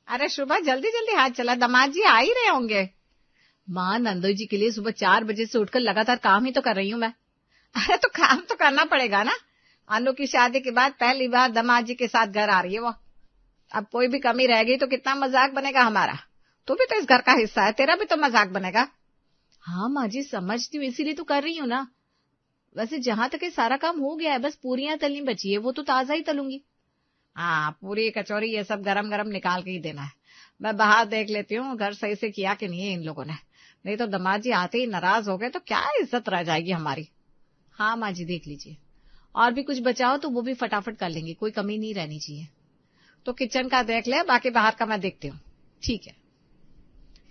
अरे शुभा जल्दी जल्दी हाथ चला, दामाद जी आ ही रहे होंगे। माँ, नंदोई जी के लिए सुबह 4 बजे से उठकर लगातार काम ही तो कर रही हूँ मैं। अरे तो काम तो करना पड़ेगा ना, अनु की शादी के बाद पहली बार दामाद जी के साथ घर आ रही है वो। अब कोई भी कमी रह गई तो कितना मजाक बनेगा हमारा। तू भी तो इस घर का हिस्सा है, तेरा भी तो मजाक बनेगा। हाँ माँ जी समझती हूँ, इसीलिए तो कर रही हूँ ना। वैसे जहां तक सारा काम हो गया है, बस पूरियां तलनी बची है, वो तो ताजा ही तलूंगी। हाँ, पूरी कचौरी ये सब गरम गरम निकाल के ही देना है। मैं बाहर देख लेती हूँ घर सही से किया कि नहीं है इन लोगों ने, नहीं तो दामाद जी आते ही नाराज हो गए तो क्या इज्जत रह जाएगी हमारी। हाँ माँ जी देख लीजिए, और भी कुछ बचाओ तो वो भी फटाफट कर लेंगे, कोई कमी नहीं रहनी चाहिए। तो किचन का देख ले, बाकी बाहर का मैं देखती हूँ। ठीक है।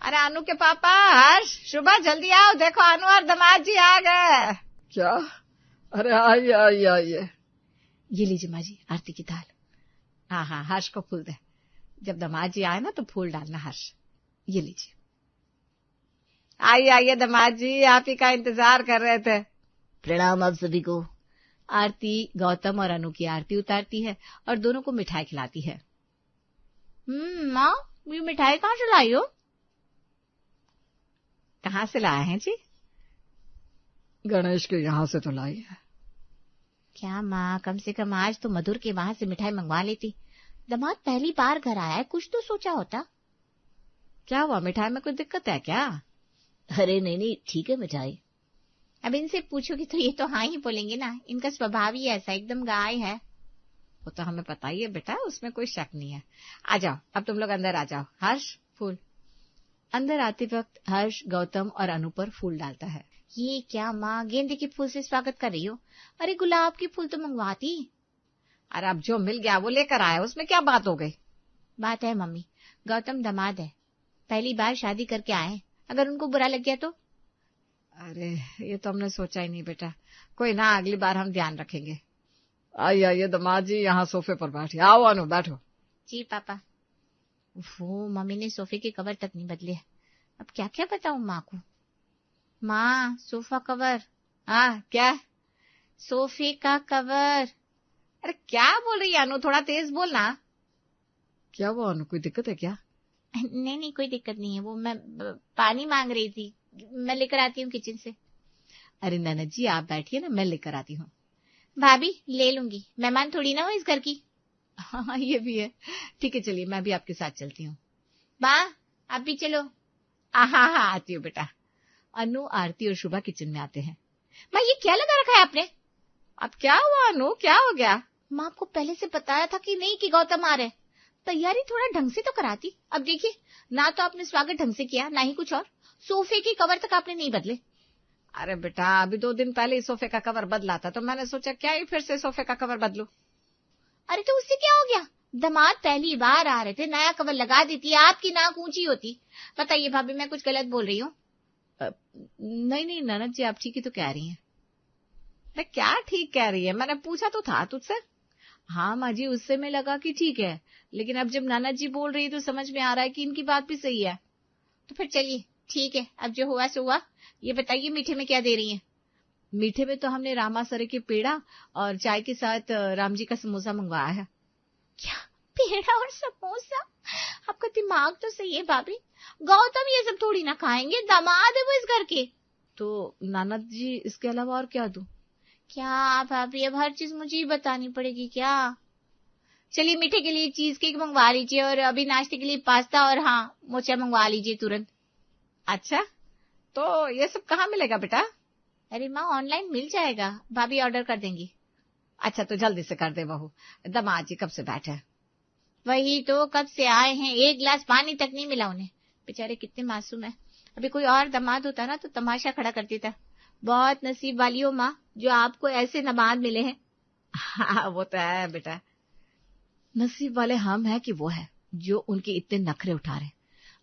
अरे अनु के पापा, हर्ष, शुभा जल्दी आओ, देखो अनु और दामाद जी आ गए। क्या? अरे आइए आइए आइए। ये लीजिए माँ जी आरती की थाल। हाँ हाँ, हर्ष को फूल दे, जब दामाद जी आए ना तो फूल डालना हर्ष। ये लीजिए। आइए आइए दामाद जी, आप ही का इंतजार कर रहे थे। प्रणाम आप सभी को। आरती गौतम और अनु की आरती उतारती है और दोनों को मिठाई खिलाती है। माँ, ये मिठाई कहाँ से लाई हो? कहाँ से लाए हैं जी? गणेश के यहाँ से तो लाई है। क्या माँ, कम से कम आज तो मधुर के वहां से मिठाई मंगवा लेती। दामाद पहली बार घर आया है, कुछ तो सोचा होता। क्या हुआ, मिठाई में कोई दिक्कत है क्या? अरे नहीं नहीं, ठीक है मिठाई। अब इनसे पूछोगे तो ये तो हाँ ही बोलेंगे ना, इनका स्वभाव ही ऐसा, एकदम गाय है। वो तो हमें पता ही है बेटा, उसमें कोई शक नहीं है। आ जाओ, अब तुम लोग अंदर आ जाओ। हर्ष फूल। अंदर आते वक्त हर्ष गौतम और अनु पर फूल डालता है। ये क्या माँ, गेंदे के फूल से स्वागत कर रही हो? अरे गुलाब के फूल तो मंगवाती। अरे अब जो मिल गया वो लेकर आया, उसमें क्या बात हो गई? बात है मम्मी, गौतम दामाद है, पहली बार शादी करके आए, अगर उनको बुरा लग गया तो? अरे ये तो हमने सोचा ही नहीं बेटा, कोई ना, अगली बार हम ध्यान रखेंगे। आइए आइए दामाद जी, यहाँ सोफे पर बैठिए। आओ अनु बैठो। जी पापा। वो मम्मी ने सोफे के कवर तक नहीं बदले, अब क्या क्या बताऊं माँ को। माँ, सोफा कवर। हाँ क्या? सोफे का कवर। अरे क्या बोल रही है अनु, थोड़ा तेज बोलना। क्या हुआ अनु, कोई दिक्कत है क्या? नहीं नहीं, कोई दिक्कत नहीं है, वो मैं पानी मांग रही थी, मैं लेकर आती हूँ किचन से। अरे ननद जी आप बैठिए ना, मैं लेकर आती हूँ। भाभी ले लूंगी, मेहमान थोड़ी ना हो इस घर की। हाँ ये भी है, ठीक है चलिए मैं भी आपके साथ चलती हूँ। माँ आप भी चलो। हाँ हाँ आती हूँ बेटा। अनु, आरती और शुभा किचन में आते हैं। माँ ये क्या लगा रखा है आपने? अब क्या हुआ अनु, क्या हो गया? माँ आपको पहले से बताया था कि नहीं कि गौतम आ रहे, तैयारी थोड़ा ढंग से तो कराती। अब देखिए, ना तो आपने स्वागत ढंग से किया, ना ही कुछ और, सोफे के कवर तक आपने नहीं बदले। अरे बेटा अभी 2 दिन पहले ही सोफे का कवर बदला था, तो मैंने सोचा क्या ही फिर से सोफे का कवर बदलूं। अरे तो उससे क्या हो गया, दामाद पहली बार आ रहे थे, नया कवर लगा देती, आपकी नाक ऊंची होती। बताइए भाभी, मैं कुछ गलत बोल रही हूँ? नहीं नहीं ननद जी, आप ठीक ही तो कह रही हैं। मैं क्या ठीक कह रही है, मैंने पूछा तो था तुझसे। हाँ माँ जी, उससे में लगा कि ठीक है, लेकिन अब जब ननद जी बोल रही तो समझ में आ रहा है कि इनकी बात भी सही है। तो फिर चलिए ठीक है, अब जो हुआ सो हुआ। ये बताइए मीठे में क्या दे रही हैं? मीठे में तो हमने रामासरे के पेड़ा और चाय के साथ राम जी का समोसा मंगवाया है। क्या, पेड़ा और समोसा? आपका दिमाग तो सही है भाभी, गौतम ये सब थोड़ी ना खाएंगे, दामाद है वो इस घर के। तो ननद जी इसके अलावा और क्या दूं? क्या भाभी, अब हर चीज मुझे ही बतानी पड़ेगी क्या? चलिए मीठे के लिए चीज केक मंगवा लीजिए, और अभी नाश्ते के लिए पास्ता और हाँ मोचा मंगवा लीजिए तुरंत। अच्छा, तो ये सब कहाँ मिलेगा बेटा? अरे माँ ऑनलाइन मिल जाएगा, भाभी ऑर्डर कर देंगी। अच्छा तो जल्दी से कर दे बहू, दामाद जी कब से बैठे हैं। वही तो, कब से आए हैं, एक गिलास पानी तक नहीं मिला उन्हें, बेचारे कितने मासूम है। अभी कोई और दामाद होता ना तो तमाशा खड़ा कर देता। बहुत नसीब वाली हो माँ, जो आपको ऐसे दामाद मिले हैं। हाँ वो तो है बेटा, नसीब वाले हम हैं कि वो है जो उनके इतने नखरे उठा रहे।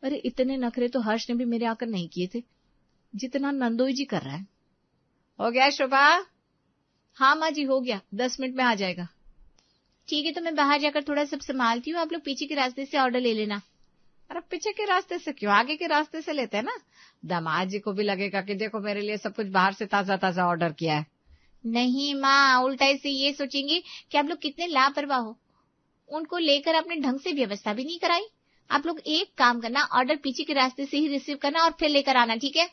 अरे इतने नखरे तो हर्ष ने भी मेरे आकर नहीं किए थे, जितना नंदोई जी कर रहा है। हो गया शोभा? हाँ माँ जी हो गया, 10 मिनट में आ जाएगा। ठीक है, तो मैं बाहर जाकर थोड़ा सब संभालती हूँ, आप लोग पीछे के रास्ते से ऑर्डर ले लेना। अरे पीछे के रास्ते से क्यों, आगे के रास्ते से लेते हैं ना, दामाद जी को भी लगेगा कि देखो मेरे लिए सब कुछ बाहर से ताजा ताजा ऑर्डर किया है। नहीं माँ, उल्टा से ये सोचेंगे कि आप लोग कितने लापरवाह हो, उनको लेकर आपने ढंग से व्यवस्था भी नहीं कराई, आप लोग एक काम करना, ऑर्डर पीछे के रास्ते से ही रिसीव करना और फिर लेकर आना, ठीक है?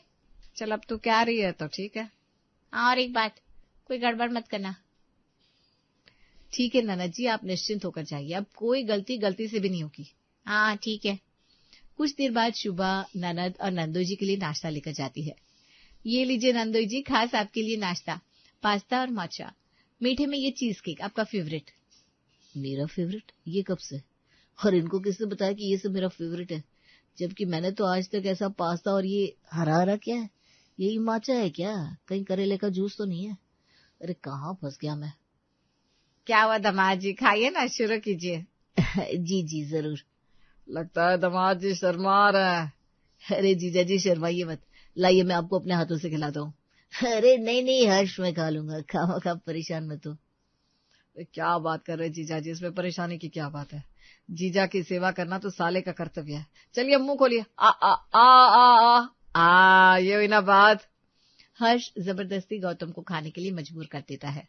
चल अब तू कह रही है तो ठीक है। और एक बात, कोई गड़बड़ मत करना। ठीक है ननद जी, आप निश्चिंत होकर जाइए, अब कोई गलती से भी नहीं होगी। हाँ ठीक है। कुछ देर बाद शुभा ननद और नंदोई जी के लिए नाश्ता लेकर जाती है। ये लीजिए नंदोई जी, खास आपके लिए नाश्ता, पास्ता और माचा। मीठे में ये चीज केक, आपका फेवरेट। मेरा फेवरेट? ये कब से? और इनको किसने बताया कि ये सब मेरा फेवरेट है? जबकि मैंने तो आज तक ऐसा पास्ता, और ये हरा हरा क्या है? यही माचा है क्या? कहीं करेले का जूस तो नहीं है? अरे कहाँ फंस गया मैं। क्या हुआ दामाद जी, खाइए ना, शुरू कीजिए। जी जी जरूर। लगता है दामाद जी शर्मा रहा है। अरे जीजा जी शर्माइए मत, लाइए मैं आपको अपने हाथों से खिलाता हूँ। अरे नहीं नहीं हर्ष, मैं खा लूंगा, खाओ परेशान मत हो। क्या बात कर रहे जीजा जी, इसमें परेशानी की क्या बात है? जीजा की सेवा करना तो साले का कर्तव्य है। चलिए मुंह खोलिए। आ आ आ आ आ आ ये हुई ना बात। हर्ष जबरदस्ती गौतम को खाने के लिए मजबूर कर देता है।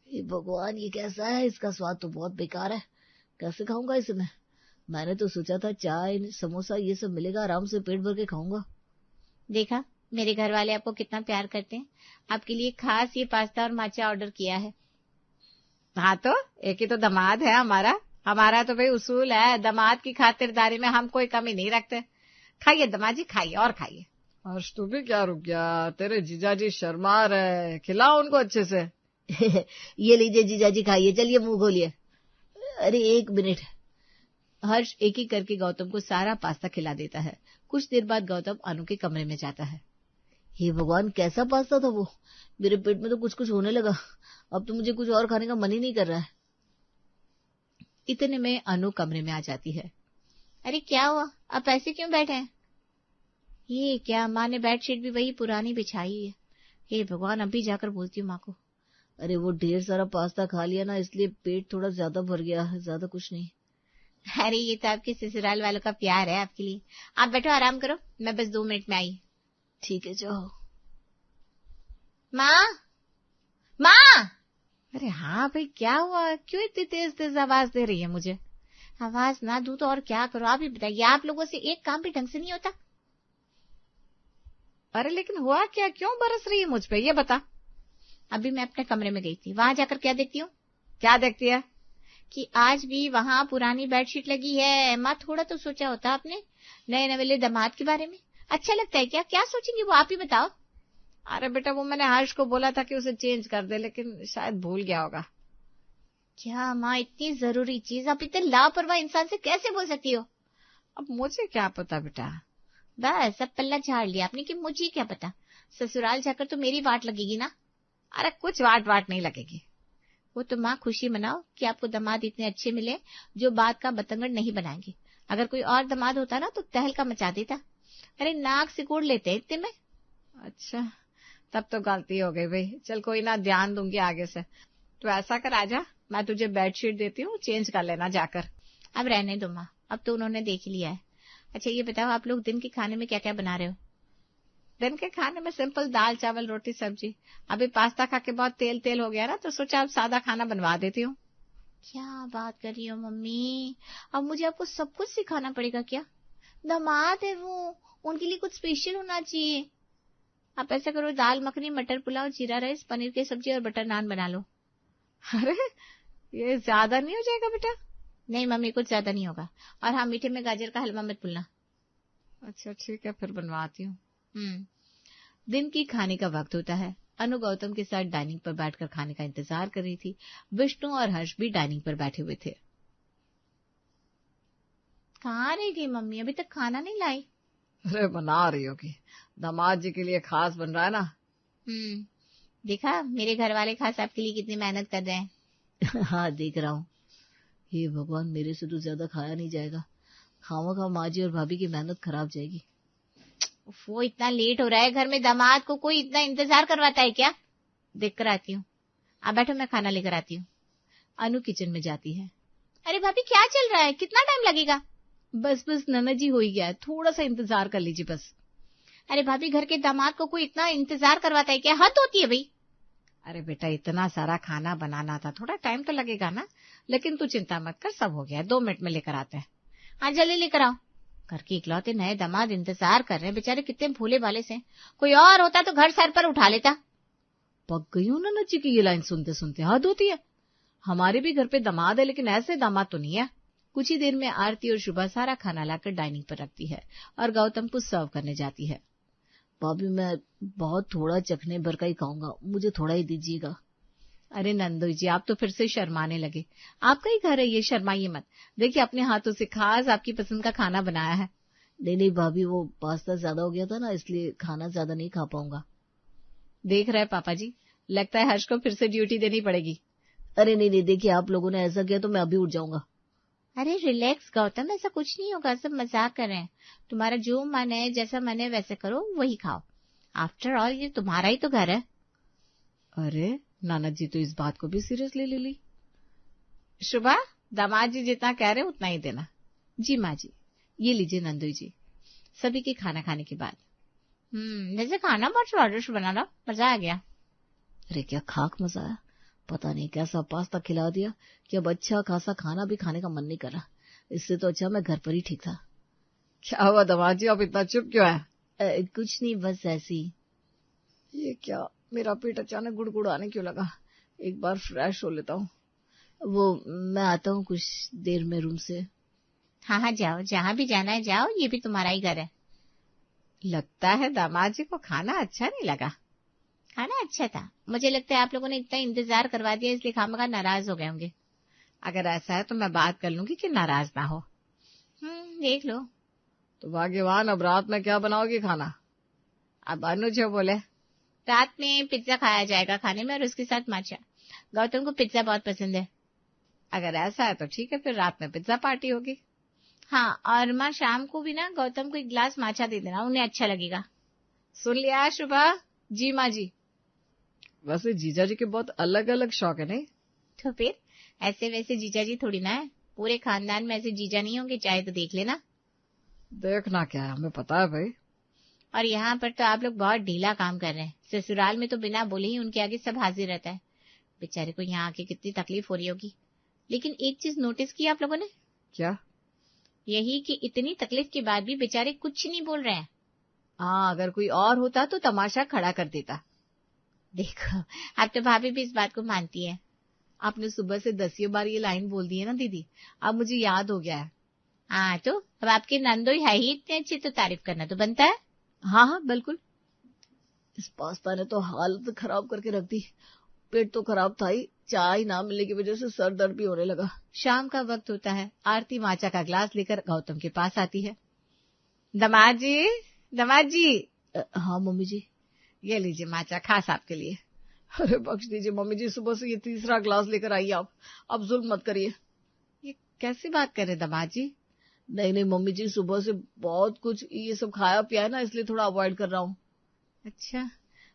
भगवान ये कैसा है? इसका स्वाद तो बहुत बेकार है, कैसे खाऊंगा इसे मैं? मैंने तो सोचा था चाय समोसा ये सब मिलेगा, आराम से पेट भर के खाऊंगा। देखा, मेरे घर वाले आपको कितना प्यार करते हैं। आपके लिए खास ये पास्ता और माचा ऑर्डर किया है। हाँ तो एक ही तो दामाद है हमारा तो भाई उसूल है, दामाद की खातिरदारी में हम कोई कमी नहीं रखते। खाइए दामाद जी, खाइए और खाइए। हर्ष तू भी क्या रुक गया? तेरे जीजाजी शर्मा रहे, खिलाओ उनको अच्छे से। ये लीजिए जीजाजी खाइए, चलिए मुंह खोलिए। अरे एक मिनट। हर्ष एक ही करके गौतम को सारा पास्ता खिला देता है। कुछ देर बाद गौतम अनु के कमरे में जाता है। हे भगवान, कैसा पास्ता था वो? मेरे पेट में तो कुछ कुछ होने लगा, अब तो मुझे कुछ और खाने का मन ही नहीं कर रहा है। इतने में अनु कमरे में आ जाती है। अरे क्या हुआ, आप ऐसे क्यों बैठे हैं? ये क्या, माँ ने बेडशीट भी वही पुरानी बिछाई है। हे भगवान, अभी जाकर बोलती हूँ माँ को। अरे वो ढेर सारा पास्ता खा लिया ना, इसलिए पेट थोड़ा ज्यादा भर गया है, ज्यादा कुछ नहीं। अरे ये तो आपके ससुराल वालों का प्यार है आपके लिए। आप बैठो, आराम करो, मैं बस 2 मिनट में आई। ठीक है जाओ। माँ, माँ! अरे हाँ भाई, क्या हुआ? क्यों इतनी तेज तेज आवाज दे रही है मुझे? आवाज ना दूं तो और क्या करो, आप ही बताइए। आप लोगों से एक काम भी ढंग से नहीं होता। अरे लेकिन हुआ क्या? क्यों बरस रही है मुझ पे, ये बता। अभी मैं अपने कमरे में गई थी, वहां जाकर क्या देखती हूँ? क्या देखती है? कि आज भी वहां पुरानी बेडशीट लगी है। माँ, थोड़ा तो सोचा होता आपने नए नवेले दामाद के बारे में। अच्छा लगता है क्या? क्या सोचेंगे वो, आप ही बताओ। अरे बेटा, वो मैंने हर्ष को बोला था कि उसे चेंज कर दे, लेकिन शायद भूल गया होगा। क्या माँ, इतनी जरूरी चीज आप इतने लापरवाह इंसान से कैसे बोल सकती हो? अब मुझे क्या पता बेटा। बस अब पल्ला झाड़ लिया आपने कि मुझे क्या पता। ससुराल जाकर तो मेरी वाट लगेगी ना। अरे कुछ वाट नहीं लगेगी। वो तो माँ खुशी मनाओ कि आपको दामाद इतने अच्छे मिले जो बात का बतंगड़ नहीं बनाएंगे। अगर कोई और दामाद होता ना तो तहलका मचा देता। अरे नाक सिकोड़ लेते इतने में। अच्छा, तब तो गलती हो गई भाई। चल कोई ना, ध्यान दूंगी आगे से। तो ऐसा कर, आजा, मैं तुझे बेडशीट देती हूँ, चेंज कर लेना जाकर। अब रहने दो माँ, अब तो उन्होंने देख लिया है। अच्छा ये बताओ, आप लोग दिन के खाने में क्या क्या बना रहे हो? दिन के खाने में सिंपल दाल चावल रोटी सब्जी। अभी पास्ता खा के बहुत तेल हो गया ना, तो सोचा अब सादा खाना बनवा देती हूँ। क्या बात कर रही हो मम्मी? अब मुझे आपको सब कुछ सिखाना पड़ेगा क्या? दामाद है वो, उनके लिए कुछ स्पेशल होना चाहिए। आप ऐसा करो, दाल मखनी, मटर पुलाव, जीरा राइस, पनीर की सब्जी और बटर नान बना लो। अरे ये ज्यादा नहीं हो जाएगा बेटा? नहीं मम्मी, कुछ ज्यादा नहीं होगा। और हाँ, मीठे में गाजर का हलवा मत भूलना। अच्छा ठीक है, फिर बनवाती हूँ। दिन की खाने का वक्त होता है। अनु गौतम के साथ डाइनिंग पर बैठकर खाने का इंतजार कर रही थी। विष्णु और हर्ष भी डाइनिंग पर बैठे हुए थे। कहाँ रह गई मम्मी, अभी तक खाना नहीं लाई? अरे बना रही होगी, दामाद जी के लिए खास बन रहा है ना। देखा, मेरे घर वाले खास आपके लिए कितनी मेहनत कर रहे हैं। हाँ देख रहा हूँ। हे भगवान, मेरे से तो ज्यादा खाया नहीं जाएगा, खावा माँ जी और भाभी की मेहनत खराब जाएगी। वो इतना लेट हो रहा है, घर में दामाद को कोई इतना इंतजार करवाता है क्या? देख कर आती हूँ, आप बैठो, मैं खाना लेकर आती हूँ। अनु किचन में जाती है। अरे भाभी क्या चल रहा है, कितना टाइम लगेगा? बस ननद जी हो ही गया है, थोड़ा सा इंतजार कर लीजिए बस। अरे भाभी, घर के दामाद को कोई इतना इंतजार करवाता है क्या? हद होती है भाई। अरे बेटा, इतना सारा खाना बनाना था, थोड़ा टाइम तो लगेगा ना। लेकिन तू चिंता मत कर, सब हो गया है, 2 मिनट में लेकर आते हैं। आज जल्दी लेकर आओ। घर के इकलौते नए दामाद इंतजार कर रहे हैं, बेचारे कितने भोले भाले से। कोई और होता तो घर सर पर उठा लेता। पक गई हूं ननद जी की ये लाइन सुनते सुनते, हद होती है। हमारे भी घर पे दामाद है, लेकिन ऐसे दामाद तो नहीं है। कुछ ही देर में आरती और शुभा सारा खाना लाकर डाइनिंग पर रखती है और गौतम को सर्व करने जाती है। भाभी मैं बहुत थोड़ा चखने भर का ही खाऊंगा, मुझे थोड़ा ही दीजिएगा। अरे नंदू जी, आप तो फिर से शर्माने लगे। आपका ही घर है ये, शर्माइए मत। देखिए अपने हाथों से खास आपकी पसंद का खाना बनाया है। नहीं भाभी, वो पास्ता ज्यादा हो गया था ना, इसलिए खाना ज्यादा नहीं खा पाऊंगा। देख रहे पापा जी, लगता है हर्ष को फिर से ड्यूटी देनी पड़ेगी। अरे नहीं, देखिए आप लोगों ने ऐसा किया तो मैं अभी उठ जाऊंगा। अरे रिलैक्स गौतम, ऐसा कुछ नहीं होगा, सब मजाक कर रहे हैं। तुम्हारा जो मन है, जैसा मन है वैसे करो, वही खाओ। आफ्टर ऑल ये तुम्हारा ही तो घर है। अरे नाना जी तो इस बात को भी सीरियसली ले ली। शुभा, दामाद जी जितना कह रहे उतना ही देना। जी माँ जी। ये लीजिए नंदू जी, सभी के खाना खाने के बाद। वैसे खाना बहुत स्वादिष्ट बना था, मजा आ गया। अरे क्या खाक मजा आया, पता नहीं कैसा पास्ता खिला दिया कि अब अच्छा खासा खाना भी खाने का मन नहीं कर रहा। इससे तो अच्छा मैं घर पर ही ठीक था। क्या हुआ दामाद जी, आप इतना चुप क्यों है? कुछ नहीं, बस ऐसी। ये क्या, मेरा पेट अचानक गुड़गुड़ाने क्यों लगा? एक बार फ्रेश हो लेता हूँ। वो मैं आता हूँ कुछ देर में रूम से। हाँ जाओ, जहाँ भी जाना है जाओ, ये भी तुम्हारा ही घर है। लगता है दामाद जी को खाना अच्छा नहीं लगा। खाना अच्छा था, मुझे लगता है आप लोगों ने इतना इंतजार करवा दिया, इसलिए खामखा नाराज हो गए होंगे। अगर ऐसा है तो मैं बात कर लूंगी कि नाराज ना हो। देख लो। तो भाग्यवान, अब रात में क्या बनाओगी खाना? अब अनुज बोले रात में पिज्जा खाया जाएगा खाने में, और उसके साथ माचा। गौतम को पिज्जा बहुत पसंद है। अगर ऐसा है तो ठीक है, फिर रात में पिज्जा पार्टी होगी। हाँ, और माँ शाम को भी ना गौतम को एक गिलास माचा दे देना, उन्हें अच्छा लगेगा। सुन लिया शुभा? जी माँ जी। वैसे जीजा जी के बहुत अलग अलग शौक है नहीं? तो फिर ऐसे वैसे जीजा जी थोड़ी ना है, पूरे खानदान में ऐसे जीजा नहीं होंगे, चाहे तो देख लेना। देखना क्या है, हमें पता है भाई। और यहाँ पर तो आप लोग बहुत ढीला काम कर रहे हैं। ससुराल में तो बिना बोले ही उनके आगे सब हाजिर रहता है। बेचारे को यहाँ आके कितनी तकलीफ हो रही होगी। लेकिन एक चीज नोटिस की आप लोगों ने? क्या? यही कि इतनी तकलीफ के बाद भी बेचारे कुछ नहीं बोल रहे हैं। हाँ, अगर कोई और होता तो तमाशा खड़ा कर देता। देखो, अब तो भाभी भी इस बात को मानती है। आपने सुबह से 10 बार ये लाइन बोल दी है ना दीदी, अब मुझे याद हो गया है। हाँ, तो अब आपके नंदोई है ही इतने अच्छे, तो तारीफ करना तो बनता है। हाँ बिल्कुल। इस पास्ता ने तो हालत खराब करके रख दी। पेट तो खराब था ही, चाय ना मिलने की वजह से सर दर्द भी होने लगा। शाम का वक्त होता है। आरती माचा का ग्लास लेकर गौतम के पास आती है। दामाद जी, दामाद जी। हाँ मम्मी जी। ये लीजिए माचा, खास आपके लिए। अरे बख्श दीजिए मम्मी जी, सुबह से ये तीसरा ग्लास लेकर आई आप। अब जुल्म मत करिए। ये कैसी बात कर रहे दामाद जी? नहीं मम्मी जी, सुबह से बहुत कुछ ये सब खाया पिया है ना, इसलिए थोड़ा अवॉइड कर रहा हूँ। अच्छा,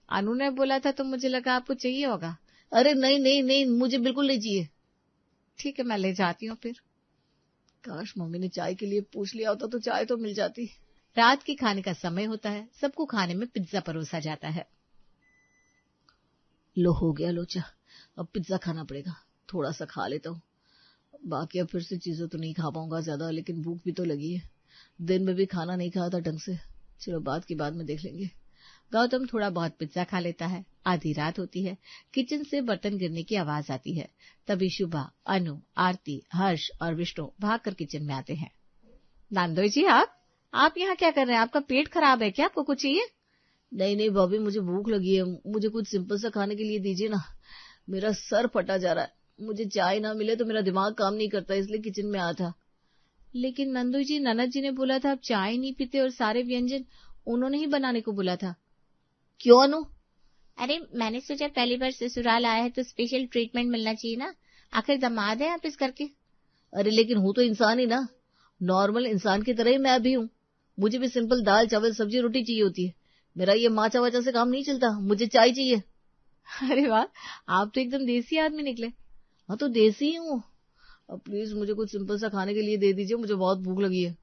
अनु ने बोला था तो मुझे लगा आपको चाहिए होगा। अरे नहीं, मुझे बिल्कुल नहीं चाहिए। ठीक है, मैं ले जाती हूँ फिर। काश मम्मी ने चाय के लिए पूछ लिया होता तो चाय तो मिल जाती। रात के खाने का समय होता है, सबको खाने में पिज्जा परोसा जाता है। लो हो गया लोचा, अब पिज्जा खाना पड़ेगा। थोड़ा सा खा लेता हूँ, बाकी अब फिर से चीजें तो नहीं खा पाऊंगा ज्यादा, लेकिन भूख भी तो लगी है। दिन में भी खाना नहीं खाया था ढंग से। चलो बात की बाद में देख लेंगे। गौतम थोड़ा बहुत पिज्जा खा लेता है। आधी रात होती है। किचन से बर्तन गिरने की आवाज आती है। तभी शुभा, अनु, आरती, हर्ष और विष्णु भागकर किचन में आते हैं। नांदोई जी, आप यहाँ क्या कर रहे हैं? आपका पेट खराब है क्या? आपको कुछ चाहिए? नहीं भाभी, मुझे भूख लगी है, मुझे कुछ सिंपल सा खाने के लिए दीजिए ना। मेरा सर फटा जा रहा है, मुझे चाय ना मिले तो मेरा दिमाग काम नहीं करता, इसलिए किचन में आया था। लेकिन नंदू जी, ननद जी ने बोला था आप चाय नहीं पीते और सारे व्यंजन उन्होंने ही बनाने को बोला था। क्यों अनु? अरे मैंने सोचा पहली बार ससुराल आया है तो स्पेशल ट्रीटमेंट मिलना चाहिए ना, आखिर दामाद है आप इस करके। अरे लेकिन हूँ तो इंसान ही ना, नॉर्मल इंसान की तरह ही मैं भी हूँ। मुझे भी सिंपल दाल चावल सब्जी रोटी चाहिए होती है। मेरा ये माचा वाचा से काम नहीं चलता, मुझे चाय चाहिए। अरे वाह, आप तो एकदम देसी आदमी निकले। हाँ तो देसी ही हूँ। अब प्लीज मुझे कुछ सिंपल सा खाने के लिए दे दीजिए, मुझे बहुत भूख लगी है।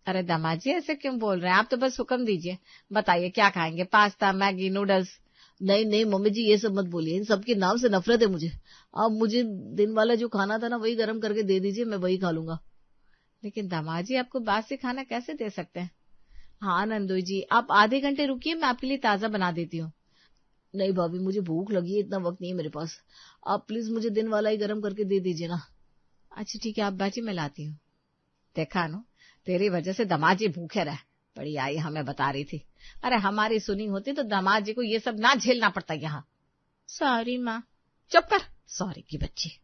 अरे दामाद जी, ऐसे क्यों बोल रहे हैं? आप तो बस हुक्म दीजिए, बताइए क्या खाएंगे? Pasta, Maggi, noodles? नहीं मम्मी जी, ये सब मत बोलिए, इन सबके नाम से नफरत है मुझे। आप मुझे दिन वाला जो खाना था ना वही गर्म करके दे दीजिए, मैं वही खा लूंगा। लेकिन दामाद जी आपको बासी खाना कैसे दे सकते हैं? हाँ नंदोई जी, आप आधे घंटे रुकिए, मैं आपके लिए ताजा बना देती हूँ। नहीं भाभी, मुझे भूख लगी है, इतना वक्त नहीं है मेरे पास, आप प्लीज मुझे दिन वाला ही गर्म करके दे दीजिए ना। अच्छा ठीक है, आप बाजी मैं लाती हूँ। देखा नो, तेरी वजह से दामाद जी भूखे रहे। बड़ी आई हमें बता रही थी, अरे हमारी सुनी होती तो दामाद जी को ये सब ना झेलना पड़ता यहाँ। सॉरी माँ। चुप कर, सॉरी की बच्ची।